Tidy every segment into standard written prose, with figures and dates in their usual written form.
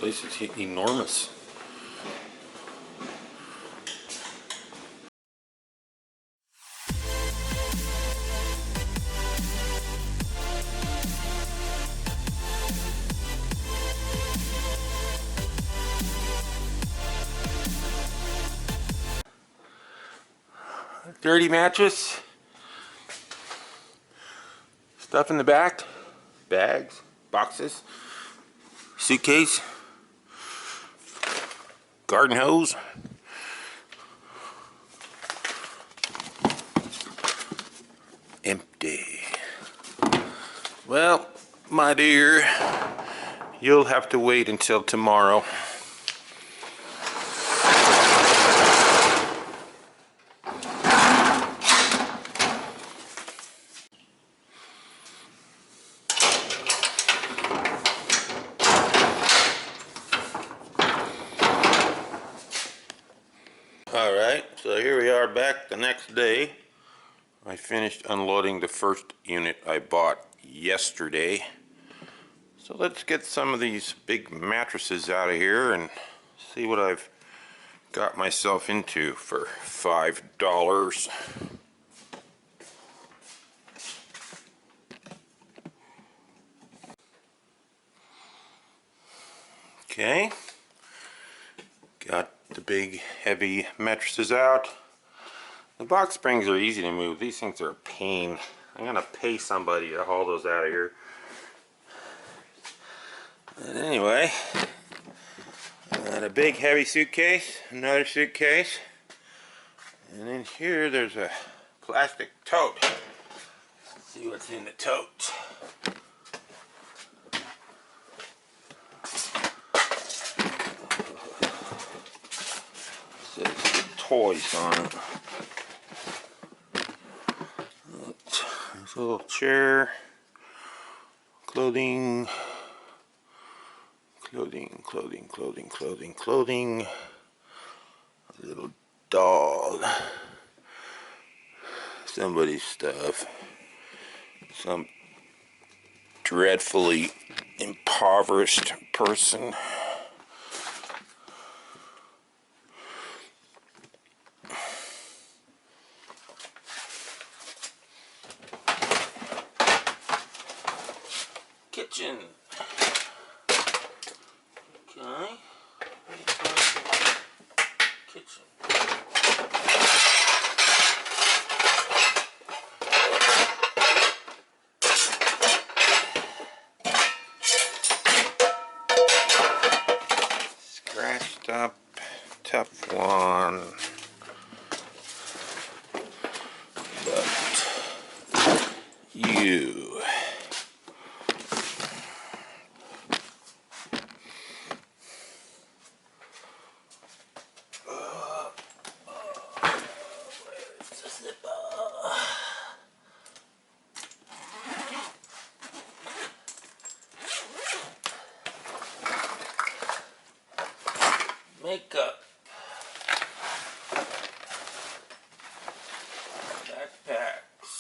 place is enormous. Dirty mattress. Stuff in the back. Bags, boxes, suitcase, garden hose. Empty. Well, my dear, you'll have to wait until tomorrow. Alright, so here we are back the next day. I finished unloading the first unit I bought yesterday. So let's get some of these big mattresses out of here and see what I've got myself into for $5. Okay, got the big heavy mattresses out. The box springs are easy to move. These things are a pain. I'm gonna pay somebody to haul those out of here. But anyway, got a big heavy suitcase, another suitcase, and in here there's a plastic tote. Let's see what's in the tote. It says toys on it. There's a little chair, clothing, a little doll, somebody's stuff, some dreadfully impoverished person. Kitchen. Okay. Kitchen. Scratched up Teflon. But you. Makeup, backpacks,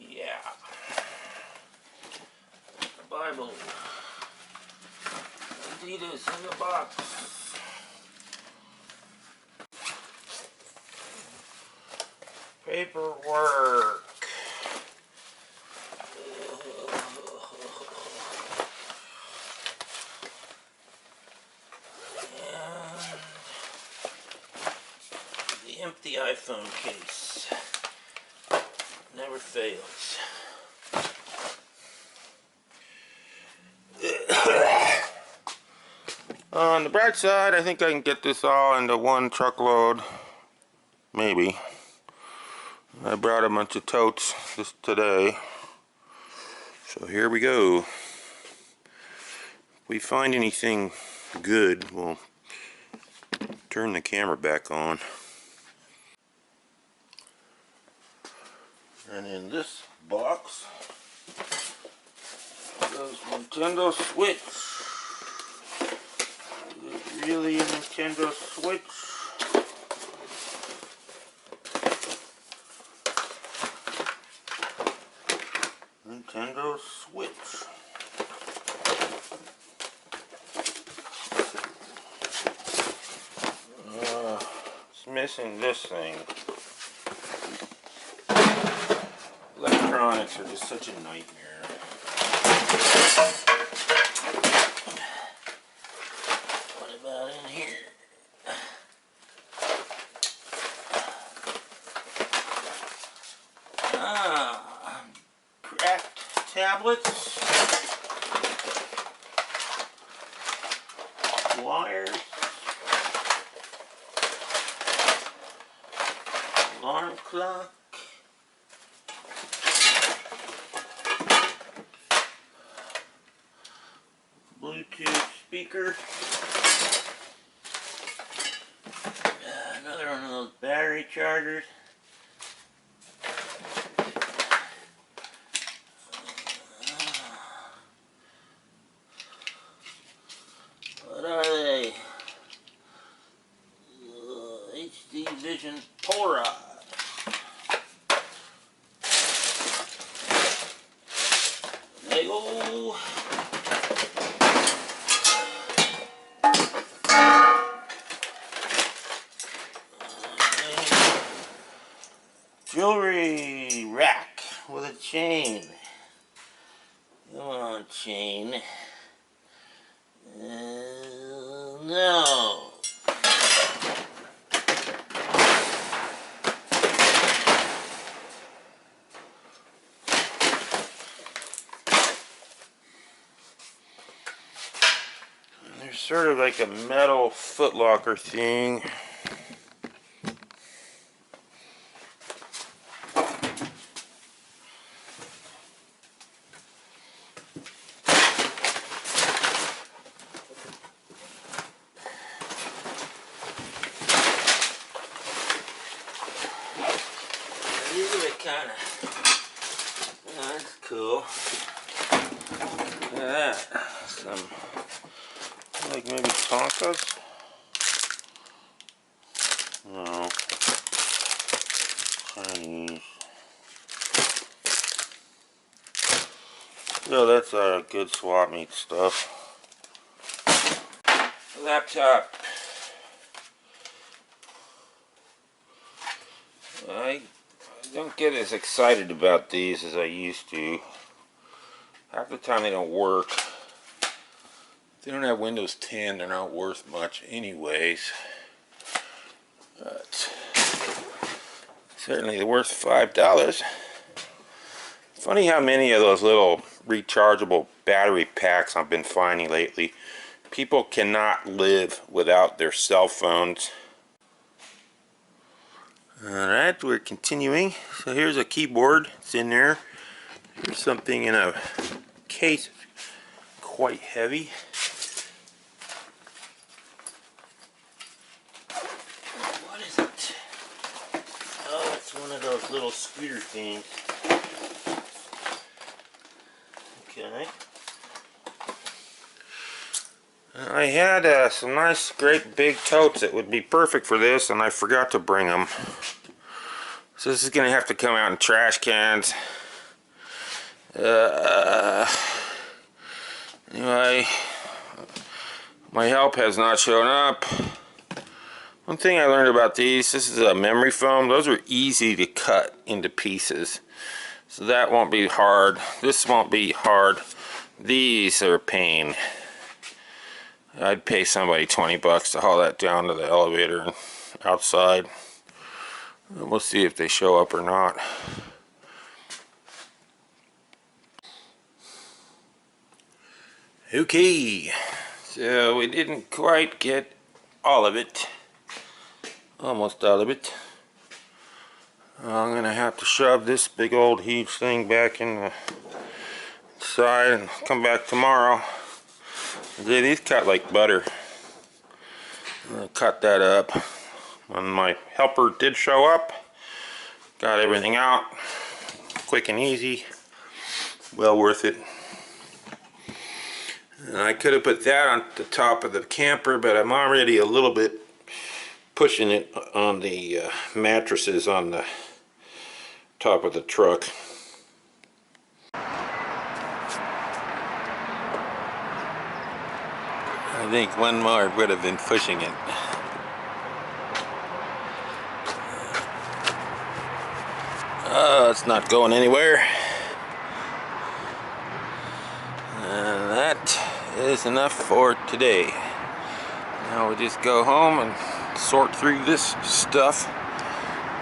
yeah, Bible, Adidas in the box, paperwork. Empty iPhone case. Never fails. On the bright side, I think I can get this all into one truckload. Maybe. I brought a bunch of totes just today. So here we go. If we find anything good, we'll turn the camera back on. And in this box goes Nintendo Switch. Is it really a Nintendo Switch? Nintendo Switch. missing this thing. Electronics are just such a nightmare. What about in here? Cracked tablets, wires, alarm clock, Bluetooth speaker, another one of those battery chargers. What are they? HD Vision Polaroid. Lego. Jewelry rack with a chain. Come on, chain. No. There's sort of like a metal footlocker thing. These are the kind of, that's cool. Look at that. Some, like maybe Tonkas? No. Chinese. No, that's good swap meet stuff. Laptop. I don't get as excited about these as I used to. Half the time they don't work. If they don't have Windows 10, they're not worth much anyways. But certainly they're worth $5. Funny how many of those little rechargeable battery packs I've been finding lately. People cannot live without their cell phones. Alright, we're continuing. So here's a keyboard. It's in there. Here's something in a case quite heavy. What is it? Oh, it's one of those little scooter things. Okay. I had some nice, great big totes that would be perfect for this, and I forgot to bring them. So this is going to have to come out in trash cans. Anyway, my help has not shown up. One thing I learned about these, this is a memory foam. Those are easy to cut into pieces. So that won't be hard. This won't be hard. These are a pain. I'd pay somebody 20 bucks to haul that down to the elevator and outside. We'll see if they show up or not. Okay, so we didn't quite get all of it. Almost all of it. I'm gonna have to shove this big old huge thing back in the side and come back tomorrow. These cut like butter. I'll cut that up. When my helper did show up, got everything out. Quick and easy. Well worth it. And I could have put that on the top of the camper, but I'm already a little bit pushing it on the mattresses on the top of the truck. I think one more would have been pushing it. It's not going anywhere. And that is enough for today. Now we just go home and sort through this stuff.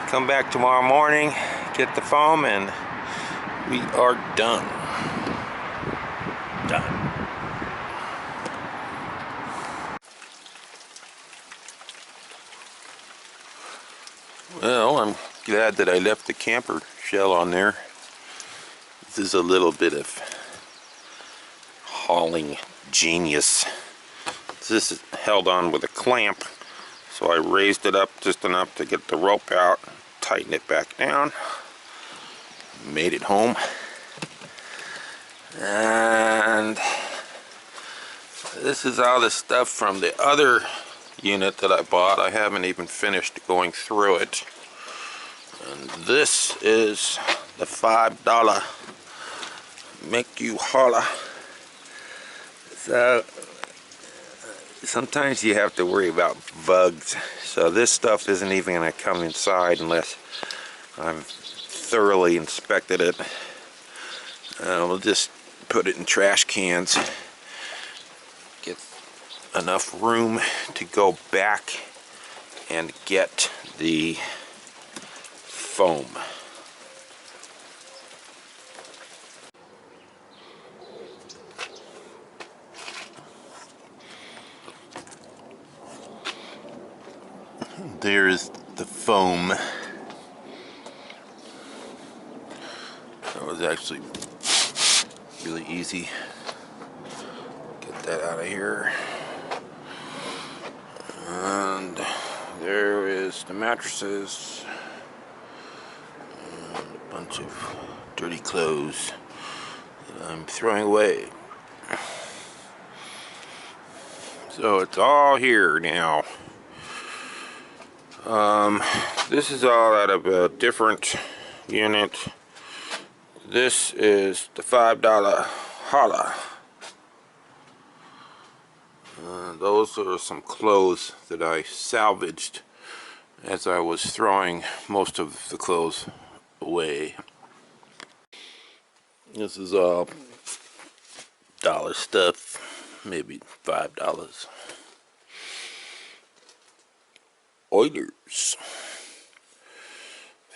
Come back tomorrow morning, get the foam, and we are done. Done. Well, I'm glad that I left the camper shell on there. This is a little bit of hauling genius. This is held on with a clamp, so I raised it up just enough to get the rope out, tighten it back down, made it home. And this is all the stuff from the other unit that I bought. I haven't even finished going through it. And this is the $5 make you holla. So sometimes you have to worry about bugs, so this stuff isn't even going to come inside unless I've thoroughly inspected it. We'll just put it in trash cans, get enough room to go back and get the foam. There's the foam. That was actually really easy. Get that out of here. And there is the mattresses. And a bunch of dirty clothes that I'm throwing away. So it's all here now. This is all out of a different unit. This is the $5 holla. Those are some clothes that I salvaged as I was throwing most of the clothes away. This is all dollar stuff, maybe $5. Oilers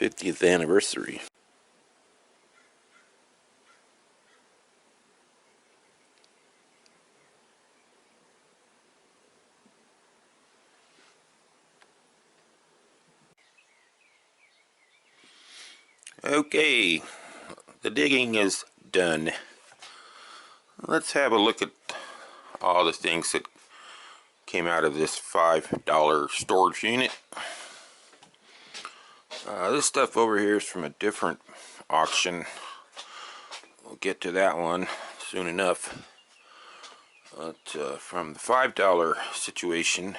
50th anniversary. Okay, the digging is done. Let's have a look at all the things that came out of this $5 storage unit. This stuff over here is from a different auction. We'll get to that one soon enough. But from the $5 situation,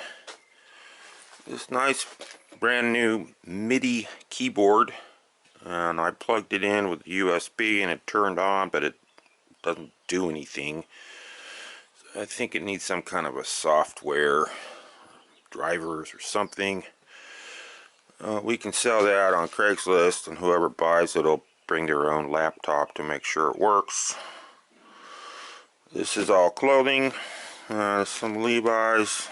this nice brand new MIDI keyboard, and I plugged it in with USB and it turned on, but it doesn't do anything. I think it needs some kind of a software drivers or something. We can sell that on Craigslist, and whoever buys it will bring their own laptop to make sure it works. This is all clothing, some Levi's,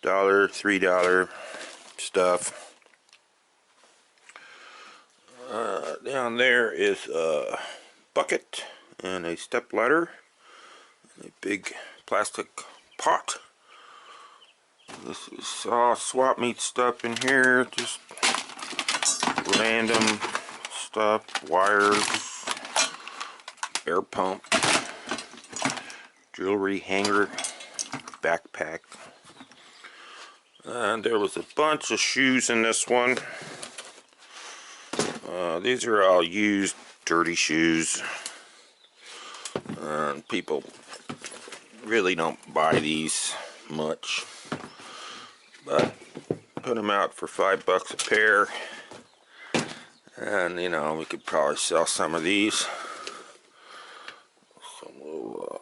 $1, $3 stuff. Down there is a bucket and a step ladder, a big plastic pot. This is all swap meet stuff in here, just random stuff, wires, air pump, jewelry hanger, backpack. And there was a bunch of shoes in this one. These are all used, dirty shoes. People really don't buy these much, but put them out for $5 a pair, and you know, we could probably sell some of these. Some little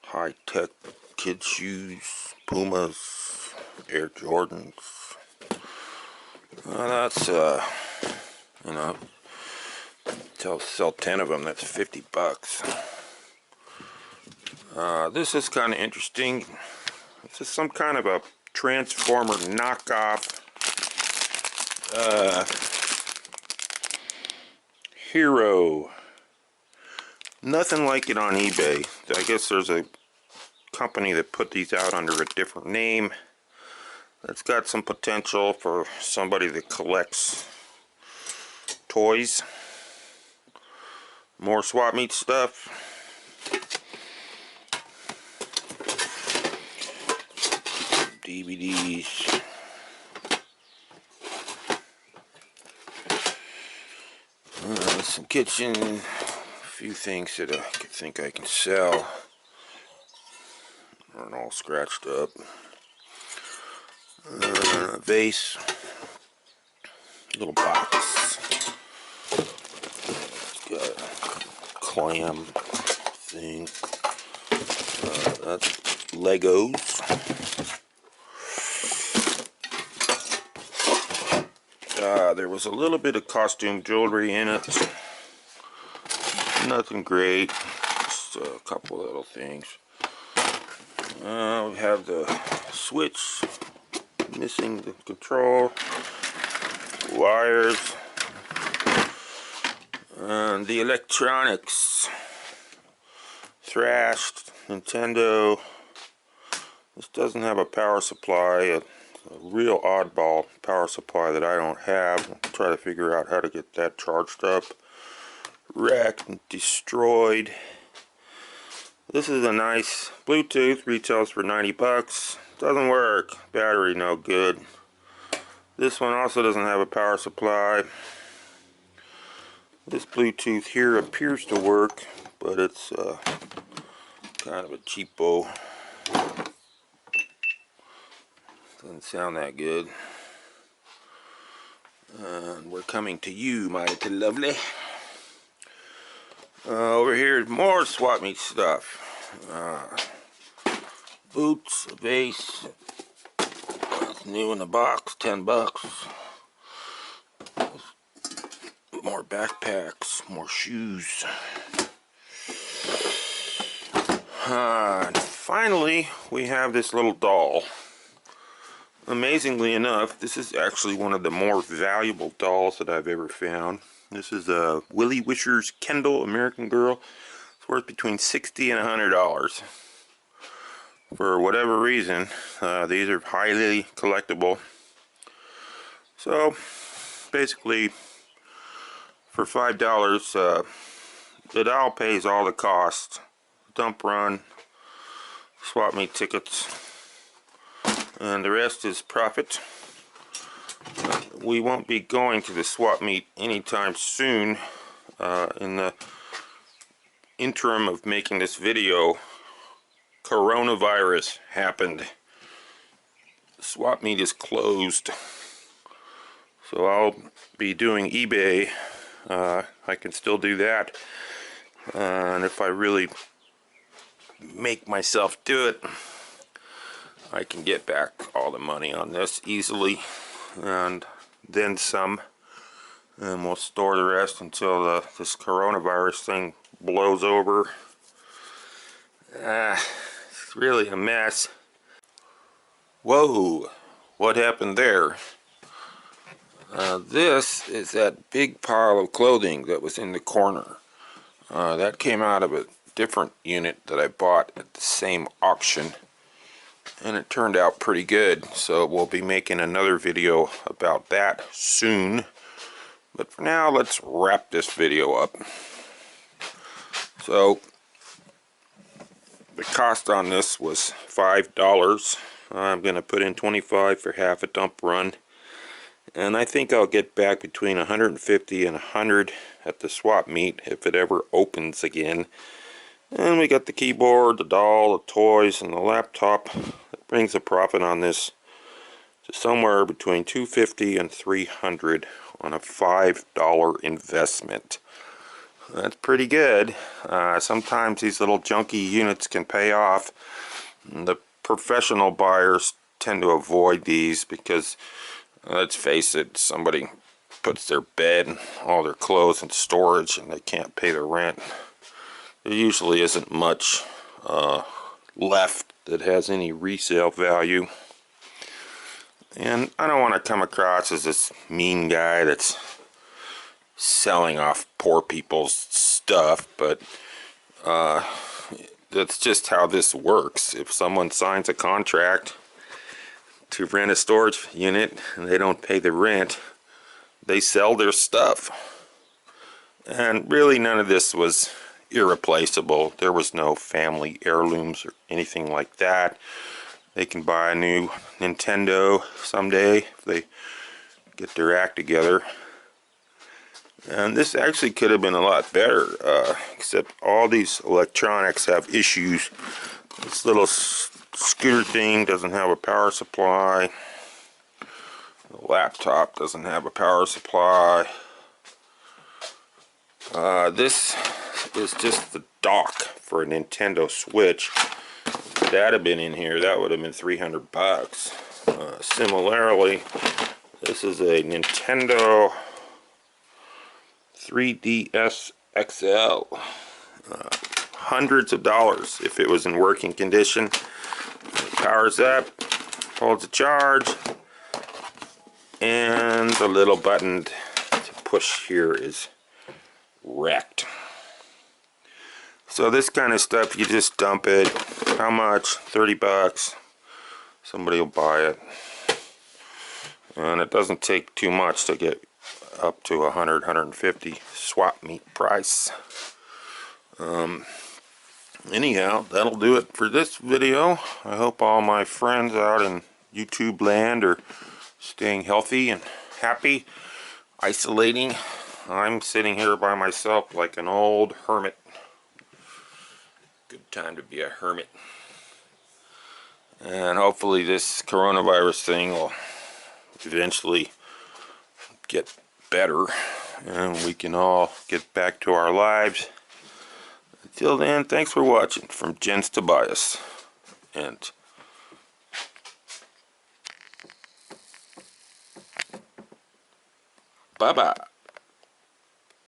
high-tech kids shoes, Pumas, Air Jordans. Well, that's you know, sell 10 of them. That's $50. This is kind of interesting. This is some kind of a Transformer knockoff Hero. Nothing like it on eBay. I guess there's a company that put these out under a different name. That's got some potential for somebody that collects toys. More swap meet stuff. DVDs. Some kitchen. A few things that I think I can sell. Aren't all scratched up. Vase. Little box. Got a clam thing. That's Legos. There was a little bit of costume jewelry in it. Nothing great. Just a couple little things. We have the switch. Missing the control. Wires. And the electronics. Thrashed. Nintendo. This doesn't have a power supply. A real oddball power supply that I don't have. I'll try to figure out how to get that charged up. Wrecked and destroyed. This is a nice Bluetooth. Retails for $90. Doesn't work. Battery no good. This one also doesn't have a power supply. This Bluetooth here appears to work, but it's kind of a cheapo. Doesn't sound that good. And we're coming to you, my little lovely. Over here is more swap meet stuff. Boots, a vase. It's new in the box, $10. More backpacks, more shoes. And finally, we have this little doll. Amazingly enough, this is actually one of the more valuable dolls that I've ever found. This is a Willie Wisher's Kendall American Girl. It's worth between $60 and $100. For whatever reason, these are highly collectible. So, basically, for $5, the doll pays all the costs. Dump run, swap meet tickets, and the rest is profit. We won't be going to the swap meet anytime soon. In the interim of making this video, coronavirus happened. The swap meet is closed. So I'll be doing eBay. I can still do that. And if I really make myself do it, I can get back all the money on this easily, and then some, and we'll store the rest until this coronavirus thing blows over. It's really a mess. Whoa, what happened there? This is that big pile of clothing that was in the corner. That came out of a different unit that I bought at the same auction, and it turned out pretty good. So we'll be making another video about that soon. But for now, let's wrap this video up. So the cost on this was $5. I'm going to put in $25 for half a dump run. And I think I'll get back between $150 and $100 at the swap meet if it ever opens again. And we got the keyboard, the doll, the toys, and the laptop. That brings a profit on this to somewhere between $250 and $300 on a $5 investment. That's pretty good. Sometimes these little junky units can pay off. The professional buyers tend to avoid these because Let's face it, somebody puts their bed and all their clothes in storage and they can't pay the rent. There usually isn't much left that has any resale value. And I don't want to come across as this mean guy that's selling off poor people's stuff, but that's just how this works. If someone signs a contract to rent a storage unit and they don't pay the rent, they sell their stuff. And really none of this was irreplaceable. There was no family heirlooms or anything like that. They can buy a new Nintendo someday if they get their act together. And this actually could have been a lot better, except all these electronics have issues. This little scooter thing doesn't have a power supply. The laptop doesn't have a power supply. This is just the dock for a Nintendo Switch. If that had been in here, that would have been 300 bucks. Similarly, this is a Nintendo 3DS XL. Hundreds of dollars if it was in working condition. It powers up, holds a charge, and the little button to push here is wrecked. So this kind of stuff, you just dump it. How much? 30 bucks. Somebody will buy it. And it doesn't take too much to get up to 100, 150 swap meet price. Anyhow, that'll do it for this video. I hope all my friends out in YouTube land are staying healthy and happy, isolating. I'm sitting here by myself like an old hermit. Good time to be a hermit. And hopefully this coronavirus thing will eventually get better and we can all get back to our lives. Until then, thanks for watching from Jens Tobias, and bye-bye.